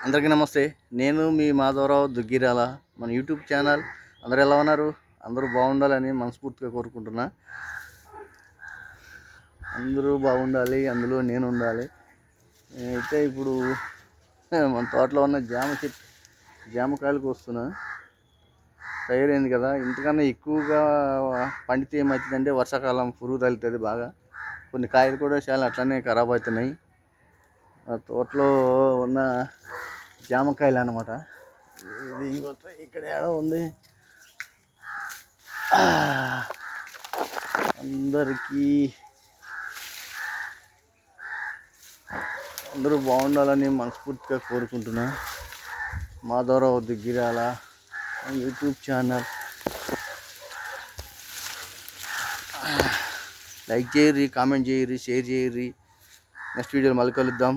అందరికీ నమస్తే. నేను మీ మాధవరావు దుగ్గిరాల. మన యూట్యూబ్ ఛానల్. అందరూ ఎలా ఉన్నారు? అందరూ బాగుండాలని మనస్ఫూర్తిగా కోరుకుంటున్నా. అందరూ బాగుండాలి, అందులో నేను ఉండాలి. నేనైతే ఇప్పుడు మన తోటలో ఉన్న జామకాయలకు వస్తున్నా. తయారైంది కదా, ఇంతకన్నా ఎక్కువగా పండితే ఏమవుతుందంటే వర్షాకాలం పురుగు తగులుతుంది బాగా. కొన్ని కాయలు కూడా చాలా అట్లనే ఖరాబ్ అవుతున్నాయి. ఆ తోటలో ఉన్న జామకాయలు అన్నమాట. ఇది ఇక్కడ ఏడో ఉంది. అందరూ బాగుండాలని మనస్ఫూర్తిగా కోరుకుంటున్నా. Madhavarao Duggirala YouTube channel like చేయర్రి, కామెంట్ చేయర్రి, షేర్ చేయర్రి. నెక్స్ట్ వీడియోలో మళ్ళీ కలుద్దాం.